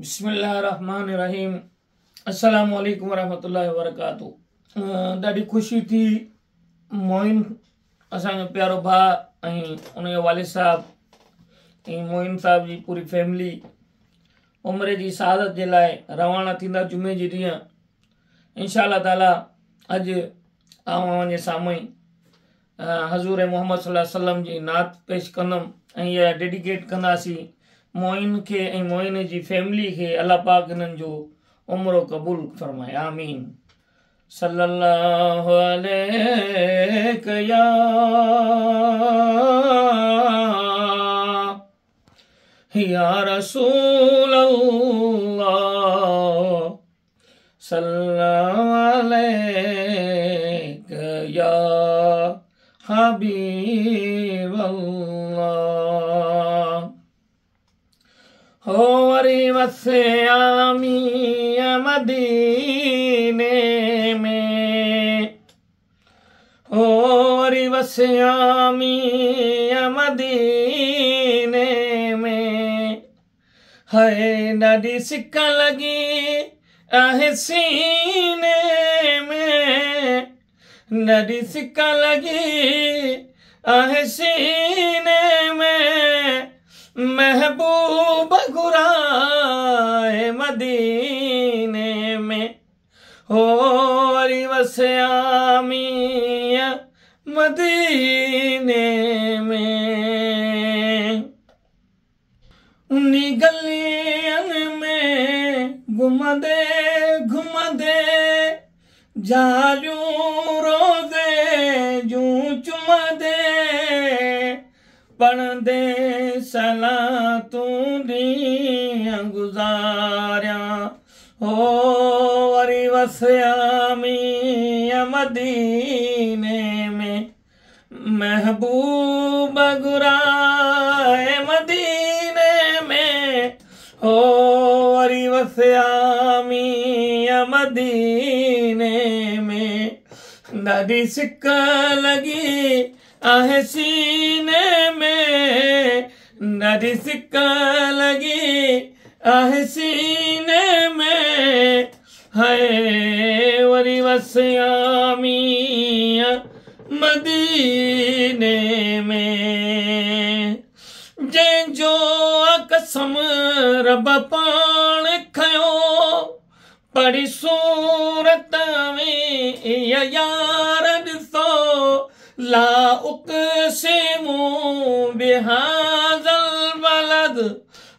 बिस्मिल्लाहिर्रहमानिर्रहीम। अस्सलामु अलैकुम वरहमतुल्लाहि वबरकातुहू। ॾाढी ख़ुशी थी मोइन असांजो प्यारो भाउ ऐं उनजो वालिद साहब ऐं मोइन साहब जी पूरी फैमिली उमिरि जी सआदत जे लाइ रवाना थींदा जुमे जी ॾींहुं इंशा अल्लाह ताला। अॼु जे साम्हूं हज़ूर मोहम्मद सल्लल्लाहु अलैहि वसल्लम जी नात पेश कंदुमि ऐं इहा डेडिकेट कंदासीं मोइन खे ऐं मोइन जी फैमिली खे। अल्लाह पाक हिननि जो उम्र क़बूल फरमाए, आमीन। सल्लल्लाहु अलैहि या रसूल अल्लाह, सल्लल्लाहु अलैहि या हबीब अल्लाह। हो वरी वसे आमी मदीने में, हो वरी वसे आमी मदीने में, है ॾाढी सिक लगी आहे सीने में, ॾाढी सिक लगी आहे सीने में, महबूब घुराए मदीने में, हो वरी वसे आमी मदीने में। उन्हीं गलियन में घुमदे घुमदे जालियूं रोज़े जूं चुमदे, पढ़ंदे सलातूं ॾींहं गुज़ारिया, हो वरी वसे आमी मदीने में, महबूब घुराए मदीने में, हो वरी वसे आमी मदीने में, ॾाढी सिक लगी आहे सीने में, ॾाढी सिक लगी आहे सीने में, है वरी वसे आमी मदीने में। जंहिंजो कसम रब पाण खयो पढ़ी सूरत में यार ॾिसो, ला उक़सिमु बिहाज़ल बलद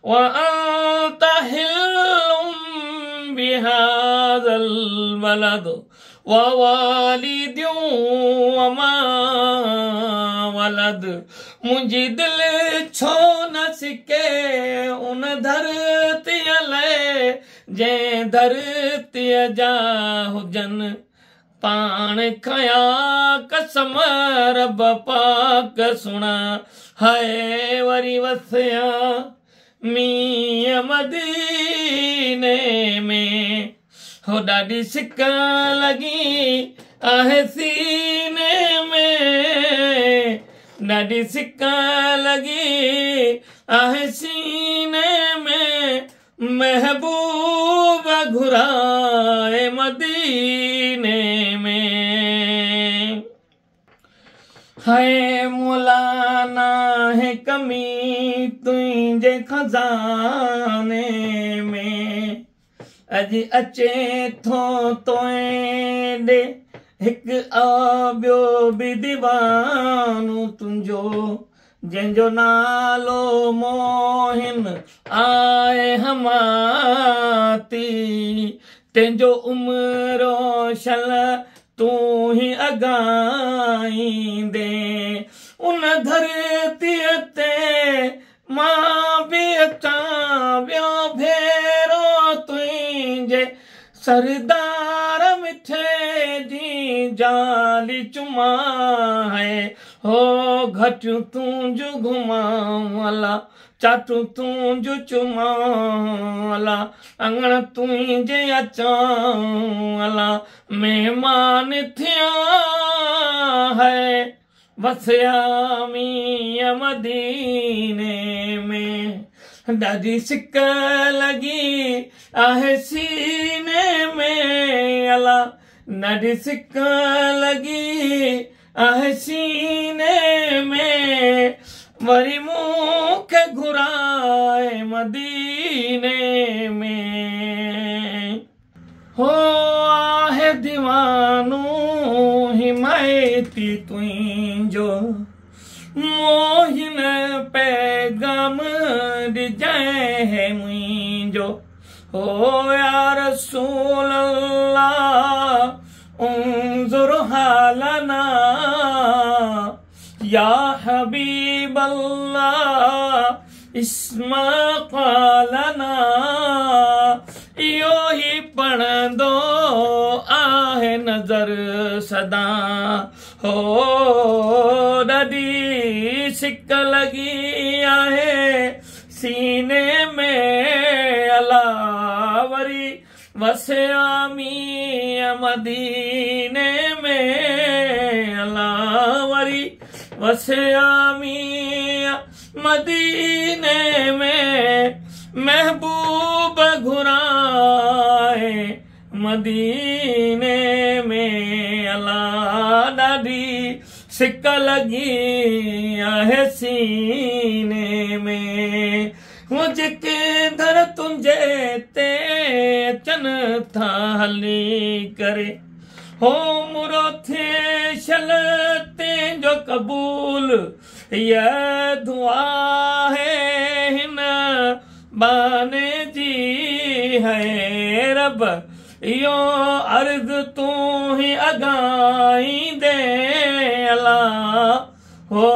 व अंत हिल्लुम बिहाज़ल बलद व वालिदियूं व मा वलद। मुंहिंजी दिलि छो न सिके उन धरतीअ लाइ जंहिं धरतीअ जा हुजनि पाण खया कसम रब पाक सुणा, हाय वरी वसिया मीं मदीने में, हो ॾाढी सिक लगी आहे सीने में, ॾाढी सिक लगी आहे सीने में, महबूब घुराए मदीने में। है मौलाना है कमी तुंहिंजे खज़ाने में, अॼु अचे थो तोड़े हिकु ॿियो बि दीवानो तुंहिंजो, जंहिंजो नालो मोहिन आहे हमाती, तंहिंजो उमिरो शल तूं ही अॻाईंदे, उन धरतीअ ते मां बि अचां ॿियो भेरो तुंहिंजे सरदार मिठे जी जाली चुमा, है हो घटियूं तुंहिंजूं घुमां अला, चाटूं तुंहिंजूं चुमां अला, अंगण तुंहिंजे अचां अला, महिमान थिया है वसिया मीं मदीने में। ॾाढी सिक लॻी आहे सीने में अला ॾाढी सिक लॻी आहे सीने में वरी मूंखे घुराए मदीने में हो आहे दीवानो हिमायती तुंहिंजो मोहिन पैगाम ॾिजाए है मुंहिंजो हो या रसूल अल्लाह उन्ज़ुर हालना या हबीब अल्लाह इस्मा क़ालना इहो ही पढ़ंदो आहे नज़र सदा हो ॾाढी सिक लॻी आहे सीने में अला वरी वसिया मींहं मदीने में अला वरी वसिया मींहं मदीने में महबूब घुराए मदीने में अला ॾाढी सिक लॻी आहे सीने में वो जेके दर तुंहिंजे ते अचनि था हली करे हो मुरो थिए शल तुंहिंजो क़बूल इहा दुआ है हिन बाने जी है रब इहो अर्ज़ तूं ही अॻाईंदे अला हो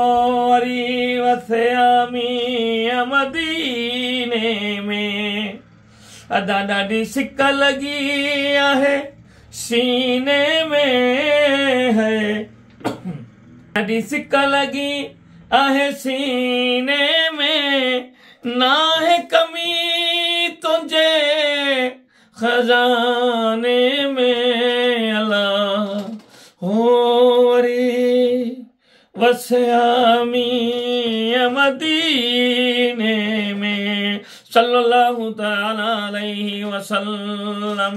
वरी वसिया मींहं मदीने में अदा ॾाढी सिक लॻी आहे सीने में है ॾाढी सिक लॻी आहे सीने में नाहे कमी तुंहिंजे खजाने में अला हो वरी वसिया मींहं मदीने में सल्लल्लाहु तआला अलैहि वसल्लम।